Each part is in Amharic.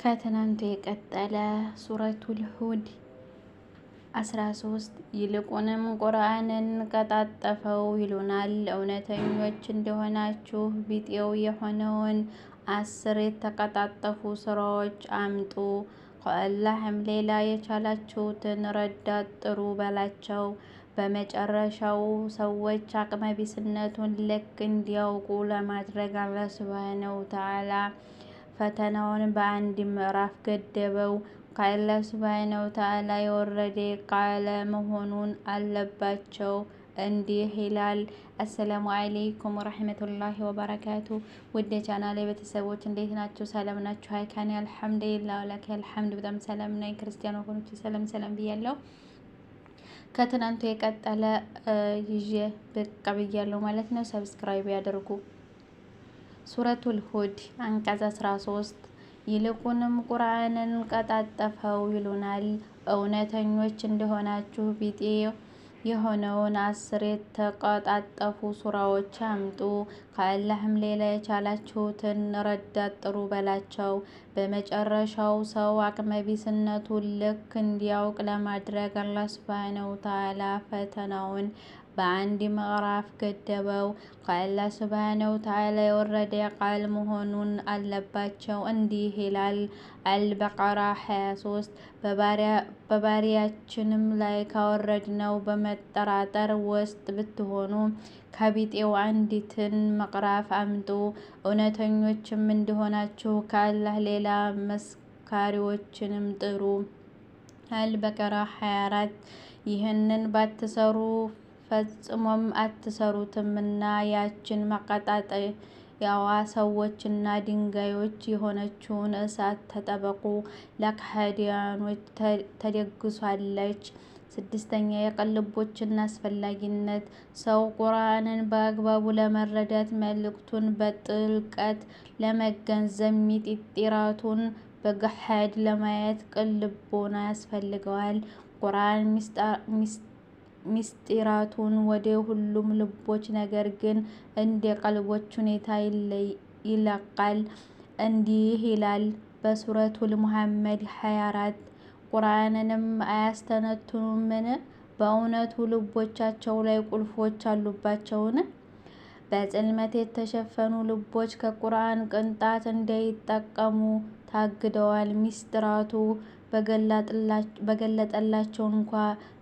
ከትናንቱ የቀጠለ ሱረቱል ሁድ 13 ይልቁንም ቁርአንን ቀጣጠፈው ይሉናል። እውነተኞች እንደሆናችሁ ቢጤው የሆነውን 10 የተቀጣጠፉ ስራዎች አምጡ፣ ከአላህም ሌላ የቻላችሁትን ረዳት ጥሩ በላቸው። በመጨረሻው ሰዎች አቅመቢስነቱን ልክ እንዲያውቁ ለማድረግ አላህ ሱብሓነሁ ወተዓላ ፈተናውን በአንድ ምዕራፍ ገደበው። ከአላህ ሱብሓነሁ ወተዓላ የወረደ ቃል መሆኑን አለባቸው። እንዲህ ይላል። አሰላሙ አለይኩም ወረህመቱላሂ ወበረካቱ። ውድ የቻናሌ ቤተሰቦች እንዴት ናቸው? ሰላም ናችሁ? ሀይካኒ አልሐምዱሊላህ ወለከ አልሐምድ በጣም ሰላም ነኝ። ክርስቲያን ወገኖች ሰላም ሰላም ብያለሁ። ከትናንቱ የቀጠለ ይዤ ብቅ ብያለሁ ማለት ነው። ሰብስክራይብ ያደርጉ። ሱረቱል ሁድ አንቀጽ 13 ይልቁንም ቁርአንን ቀጣጠፈው ይሉናል። እውነተኞች እንደሆናችሁ ቢጤ የሆነውን 10 የተቀጣጠፉ ሱራዎች አምጡ፣ ከአላህም ሌላ የቻላችሁትን ረዳት ጥሩ በላቸው። በመጨረሻው ሰው አቅመቢስነቱን ልክ እንዲያውቅ ለማድረግ አላህ ሱብሓነሁ ወተዓላ ፈተናውን በአንድ ምዕራፍ ገደበው። ከአላህ ሱብሓነሁ ወተዓላ የወረደ ቃል መሆኑን አለባቸው። እንዲህ ይላል። አልበቀራ 23 በባሪያችንም ላይ ካወረድነው በመጠራጠር ውስጥ ብትሆኑ ከቢጤው አንዲትን ምዕራፍ አምጡ፣ እውነተኞችም እንደሆናችሁ ከአላህ ሌላ መስካሪዎችንም ጥሩ። አልበቀራ 24 ይህንን ባትሰሩ ፈጽሞም አትሰሩትምና ያችን መቀጣጠያዋ ሰዎችና ድንጋዮች የሆነችውን እሳት ተጠበቁ፣ ለከሃዲያኖች ተደግሷለች። 6ኛ የቅን ልቦችን አስፈላጊነት ሰው ቁርአንን በአግባቡ ለመረዳት መልእክቱን በጥልቀት ለመገንዘብ ሚጢጢራቱን በገሃድ ለማየት ቅን ልቦና ያስፈልገዋል። ቁርአን ሚስጢራቱን ወደ ሁሉም ልቦች ነገር ግን እንደ ቀልቦች ሁኔታ ይለቃል። እንዲህ ይላል በሱረቱል ሙሐመድ 24 ቁርአንንም አያስተነትኑምን? በእውነቱ ልቦቻቸው ላይ ቁልፎች አሉባቸውን? በጽልመት የተሸፈኑ ልቦች ከቁርአን ቅንጣት እንዳይጠቀሙ ታግደዋል። ሚስጥራቱ በገለጠላቸው እንኳ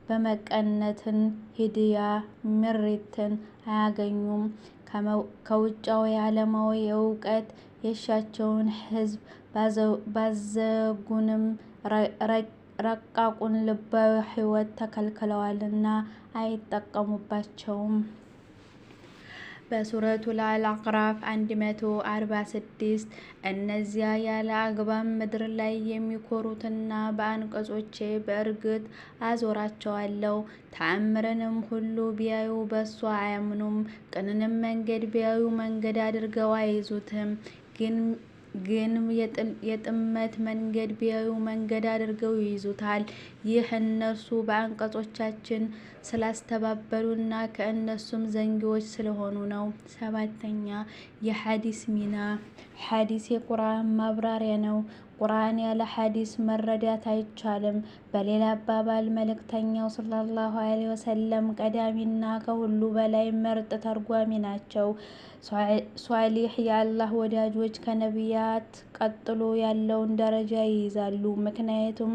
በመቀነትን ሂድያ ምሪትን አያገኙም። ከውጫዊ ዓለማዊ እውቀት የሻቸውን ህዝብ ባዘጉንም ረቃቁን ልባዊ ህይወት ተከልክለዋልና አይጠቀሙባቸውም። በሱረቱል አዕራፍ 146 እነዚያ ያለ አግባብ ምድር ላይ የሚኮሩትና በአንቀጾቼ በእርግጥ አዞራቸዋለሁ። ተአምርንም ሁሉ ቢያዩ በሷ አያምኑም። ቅንንም መንገድ ቢያዩ መንገድ አድርገው አይዙትም። ግን የጥመት መንገድ ቢያዩ መንገድ አድርገው ይይዙታል። ይህ እነርሱ በአንቀጾቻችን ስላስተባበሉና ከእነሱም ዘንጊዎች ስለሆኑ ነው። 7ኛ የሐዲስ ሚና ሐዲስ የቁርአን ማብራሪያ ነው። ቁርአን ያለ ሐዲስ መረዳት አይቻልም። በሌላ አባባል መልእክተኛው ሰለላሁ ዐለይሂ ወሰለም ቀዳሚና ከሁሉ በላይ ምርጥ ተርጓሚ ናቸው። ሷሊህ የአላህ ወዳጆች ከነቢያት ቀጥሎ ያለውን ደረጃ ይይዛሉ። ምክንያቱም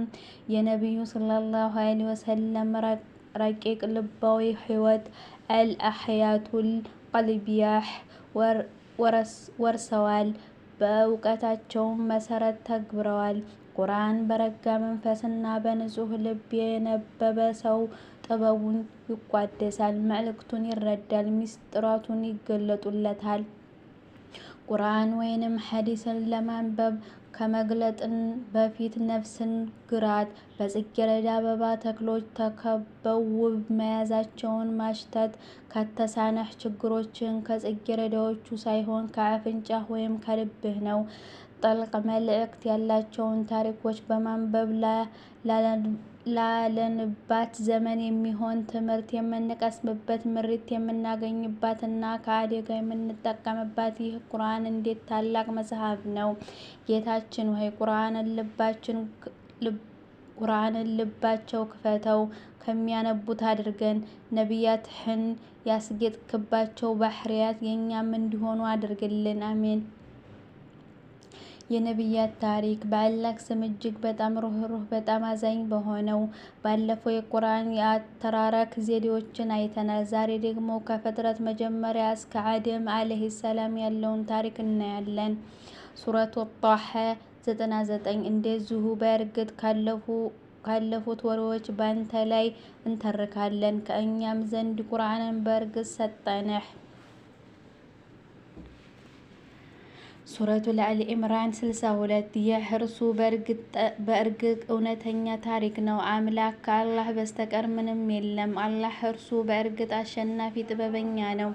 የነቢዩ ሰለላሁ ዐለይሂ ወሰለም ረቂቅ ልባዊ ህይወት አልአህያቱል ቀልቢያህ ወርሰዋል። በእውቀታቸውም መሰረት ተግብረዋል። ቁርአን በረጋ መንፈስና በንጹህ ልብ የነበበ ሰው ጥበቡን ይቋደሳል፣ መልእክቱን ይረዳል፣ ሚስጥራቱን ይገለጡለታል። ቁርአን ወይንም ሐዲስን ለማንበብ ከመግለጥን በፊት ነፍስን ግራት። በጽጌረዳ አበባ ተክሎች ተከበው ውብ መያዛቸውን ማሽተት ከተሳነህ ችግሮችን ከጽጌረዳዎቹ ሳይሆን ከአፍንጫህ ወይም ከልብህ ነው። ጥልቅ መልእክት ያላቸውን ታሪኮች በማንበብ ላለንባት ዘመን የሚሆን ትምህርት የምንቀስምበት፣ ምሪት የምናገኝባት እና ከአደጋ የምንጠቀምባት ይህ ቁርአን እንዴት ታላቅ መጽሐፍ ነው! ጌታችን ሆይ ቁርአንን ልባቸው ክፈተው፣ ከሚያነቡት አድርገን። ነቢያትህን ያስጌጥክባቸው ባህርያት የእኛም እንዲሆኑ አድርግልን። አሜን። የነቢያት ታሪክ። በአላህ ስም እጅግ በጣም ሩህሩህ በጣም አዛኝ በሆነው። ባለፈው የቁርአን የአተራረክ ዘዴዎችን አይተናል። ዛሬ ደግሞ ከፍጥረት መጀመሪያ እስከ አደም ዓለይሂ ሰላም ያለውን ታሪክ እናያለን። ሱረቱ ጣሃ 99 እንደዚሁ በእርግጥ ካለፉት ወሬዎች ባንተ ላይ እንተርካለን፣ ከእኛም ዘንድ ቁርአንን በእርግጥ ሰጠንህ። ሱረቱል አሊ ኢምራን 62 ይህ እርሱ በእርግጥ እውነተኛ ታሪክ ነው። አምላክ ከአላህ በስተቀር ምንም የለም። አላህ እርሱ በእርግጥ አሸናፊ ጥበበኛ ነው።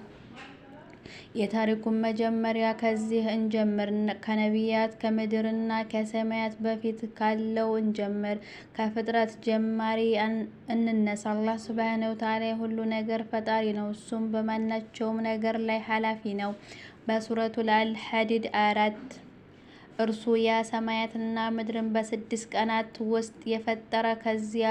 የታሪኩን መጀመሪያ ከዚህ እንጀምር። ከነቢያት ከምድርና ከሰማያት በፊት ካለው እንጀምር። ከፍጥረት ጀማሪ እንነሳ። አላህ ሱብሓነሁ ወተዓላ የሁሉ ነገር ፈጣሪ ነው። እሱም በማናቸውም ነገር ላይ ኃላፊ ነው። በሱረቱል አልሐዲድ 4 እርሱ ያ ሰማያትና ምድርን በ6 ቀናት ውስጥ የፈጠረ ከዚያ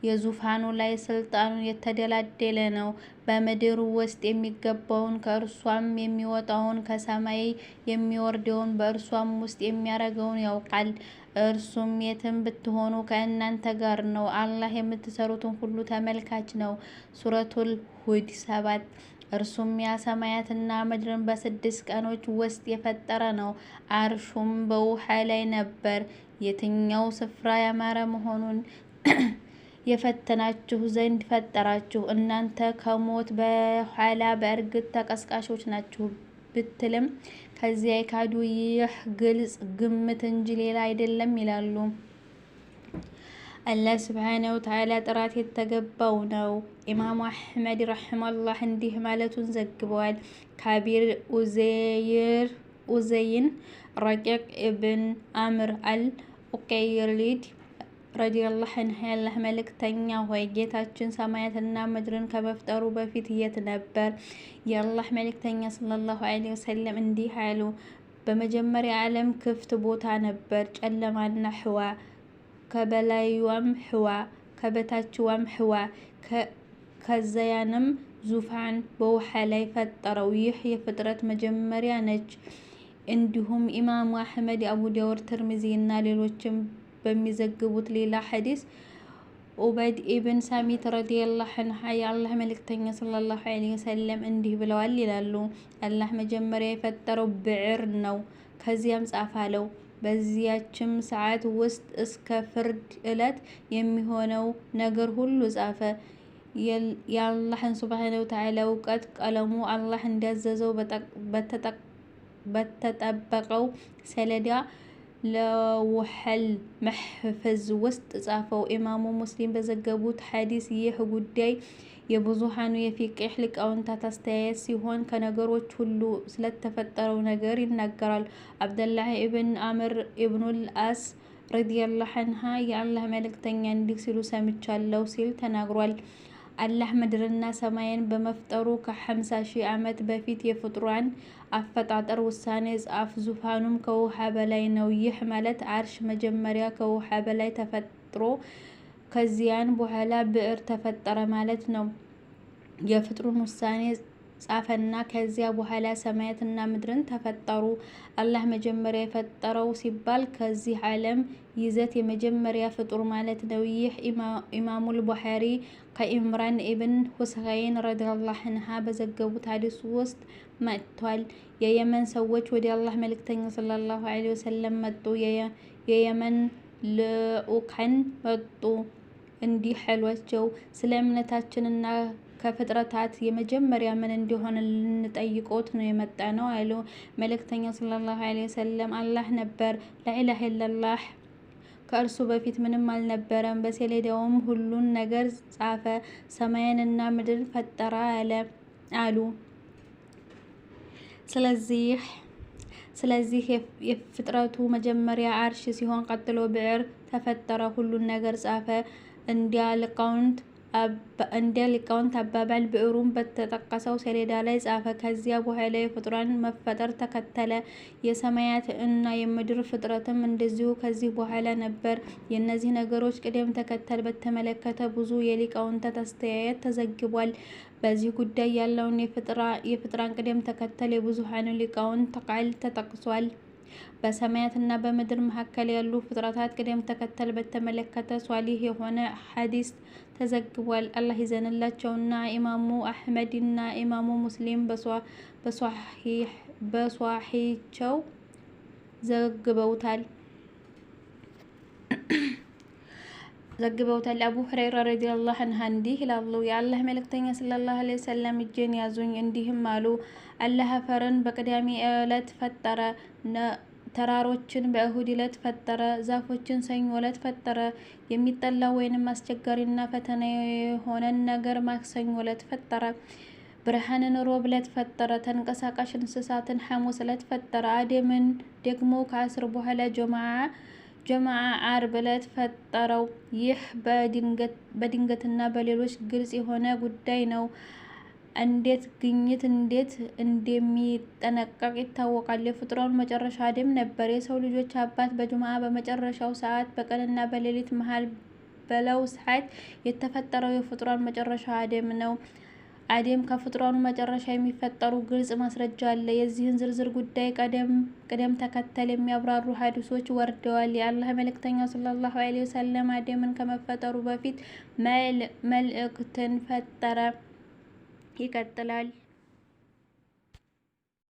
የዙፋኑ ላይ ስልጣኑ የተደላደለ ነው። በምድር ውስጥ የሚገባውን ከእርሷም የሚወጣውን ከሰማይ የሚወርደውን በእርሷም ውስጥ የሚያረገውን ያውቃል። እርሱም የትም ብትሆኑ ከእናንተ ጋር ነው። አላህ የምትሰሩትን ሁሉ ተመልካች ነው። ሱረቱል ሁድ 7 እርሱም ያ ሰማያትና ምድርን በ6 ቀኖች ውስጥ የፈጠረ ነው። አርሹም በውሃ ላይ ነበር። የትኛው ስፍራ ያማረ መሆኑን የፈተናችሁ ዘንድ ፈጠራችሁ። እናንተ ከሞት በኋላ በእርግጥ ተቀስቃሾች ናችሁ ብትልም ከዚያ የካዱ ይህ ግልጽ ግምት እንጂ ሌላ አይደለም ይላሉ። አላህ ሱብሓነሁ ወተዓላ ጥራት የተገባው ነው። ኢማሙ አሕመድ ረሒመሁላህ እንዲህ ማለቱን ዘግበዋል። ካቢር ኡዘይን ረቂቅ ኢብን አምር አል-ኡቀይሪድ ረዲየላሁ ዐንሁ የአላህ መልእክተኛ ሆይ ጌታችን ሰማያትና ምድርን ከመፍጠሩ በፊት የት ነበር? የአላህ መልእክተኛ ሰለላሁ ዐለይሂ ወሰለም እንዲህ አሉ። በመጀመሪያ ዓለም ክፍት ቦታ ነበር፣ ጨለማና ህዋ፣ ከበላይዋም ህዋ፣ ከበታችዋም ህዋ። ከዚያንም ዙፋን በውሃ ላይ ፈጠረው። ይህ የፍጥረት መጀመሪያ ነች። እንዲሁም ኢማሙ አሕመድ፣ አቡ ዳውድ፣ ትርሚዚ እና ሌሎችም በሚዘግቡት ሌላ ሐዲስ ኡበድ ኢብን ሳሚት ረዲየላሁ ዐንሁ የአላህ መልእክተኛ ሰለላሁ ዐለይሂ ወሰለም እንዲህ ብለዋል ይላሉ። አላህ መጀመሪያ የፈጠረው ብዕር ነው። ከዚያም ጻፍ አለው። በዚያችም ሰዓት ውስጥ እስከ ፍርድ ዕለት የሚሆነው ነገር ሁሉ ጻፈ። የአላህን ሱብሓነሁ ወተዓላ እውቀት ቀለሙ አላህ እንዳዘዘው በተጠበቀው ሰሌዳ ለውሐል መሕፈዝ ውስጥ ጻፈው። ኢማሙ ሙስሊም በዘገቡት ሐዲስ ይህ ጉዳይ የብዙሃኑ የፊቅህ ሊቃውንታት አስተያየት ሲሆን ከነገሮች ሁሉ ስለተፈጠረው ነገር ይናገራል። አብደላህ ኢብን አምር ኢብኑል አስ ረዲየላሁ ዐንሁ የአላህ መልእክተኛ እንዲህ ሲሉ ሰምቻለሁ ሲል ተናግሯል። አላህ ምድርና ሰማይን በመፍጠሩ ከ50,000 ዓመት በፊት የፍጡራን አፈጣጠር ውሳኔ ጻፍ። ዙፋኑም ከውሃ በላይ ነው። ይህ ማለት አርሽ መጀመሪያ ከውሃ በላይ ተፈጥሮ ከዚያን በኋላ ብዕር ተፈጠረ ማለት ነው። የፍጡሩን ውሳኔ ጻፈና ከዚያ በኋላ ሰማያትና ምድርን ተፈጠሩ። አላህ መጀመሪያ የፈጠረው ሲባል ከዚህ ዓለም ይዘት የመጀመሪያ ፍጡር ማለት ነው። ይህ ኢማሙል ቡኻሪ ከኢምራን ኢብን ሁሰይን ረዲየላሁ ዐንሁ በዘገቡት ሐዲስ ውስጥ መጥቷል። የየመን ሰዎች ወደ አላህ መልእክተኛ ሰለላሁ ዐለይሂ ወሰለም መጡ። የየመን ልዑካን መጡ። እንዲህ አሏቸው፣ ስለ እምነታችንና ከፍጥረታት የመጀመሪያ ምን እንደሆነ ልንጠይቆት ነው የመጣ ነው አሉ። መልእክተኛ ሰለላሁ ዐለይሂ ወሰለም አላህ ነበር፣ ላኢላሃ ኢለላህ፣ ከእርሱ በፊት ምንም አልነበረም፣ በሰሌዳውም ሁሉን ነገር ጻፈ፣ ሰማይንና ምድርን ፈጠረ አሉ። ስለዚህ የፍጥረቱ መጀመሪያ አርሽ ሲሆን ቀጥሎ ብዕር ተፈጠረ፣ ሁሉን ነገር ጻፈ። እንደ ሊቃውንት አባባል ብዕሩን በተጠቀሰው ሰሌዳ ላይ ጻፈ። ከዚያ በኋላ የፍጡራን መፈጠር ተከተለ። የሰማያት እና የምድር ፍጥረትም እንደዚሁ ከዚህ በኋላ ነበር። የእነዚህ ነገሮች ቅደም ተከተል በተመለከተ ብዙ የሊቃውንታት አስተያየት ተዘግቧል። በዚህ ጉዳይ ያለውን የፍጥራን ቅደም ተከተል የብዙኃን ሊቃውንት ቃል ተጠቅሷል። በሰማያት እና በምድር መካከል ያሉ ፍጥረታት ቅደም ተከተል በተመለከተ ሷሊህ የሆነ ሐዲስ ተዘግቧል። አላህ ይዘንላቸውና ኢማሙ አሕመድ እና ኢማሙ ሙስሊም በሷሒቸው ዘግበውታል። አቡ ሁረይራ ረዲየላሁ ዐንሁ እንዲህ ይላሉ፣ የአላህ መልእክተኛ ሰለላሁ ዐለይሂ ወሰለም እጄን ያዙኝ፣ እንዲህም አሉ። አላህ አፈርን በቅዳሜ ዕለት ፈጠረ፣ ተራሮችን በእሁድ ዕለት ፈጠረ፣ ዛፎችን ሰኞ ዕለት ፈጠረ፣ የሚጠላ ወይንም አስቸጋሪና ፈተና የሆነን ነገር ማክሰኞ ዕለት ፈጠረ፣ ብርሃንን ሮብ ዕለት ፈጠረ፣ ተንቀሳቃሽ እንስሳትን ሐሙስ ዕለት ፈጠረ፣ አደምን ደግሞ ከአስር በኋላ ጀማዓ ዓርብ ዕለት ፈጠረው። ይህ በድንገትና በሌሎች ግልጽ የሆነ ጉዳይ ነው። እንዴት ግኝት እንዴት እንደሚጠነቀቅ ይታወቃል። የፍጡራኑ መጨረሻ አደም ነበር። የሰው ልጆች አባት በጁምዓ በመጨረሻው ሰዓት በቀንና በሌሊት መሃል በለው ሰዓት የተፈጠረው የፍጡራኑ መጨረሻ አደም ነው። አደም ከፍጡራኑ መጨረሻ የሚፈጠሩ ግልጽ ማስረጃ አለ። የዚህን ዝርዝር ጉዳይ ቅደም ተከተል የሚያብራሩ ሐዲሶች ወርደዋል። የአላህ መልእክተኛ ሰለላሁ ዐለይሂ ወሰለም አደምን ከመፈጠሩ በፊት መላእክትን ፈጠረ። ይቀጥላል።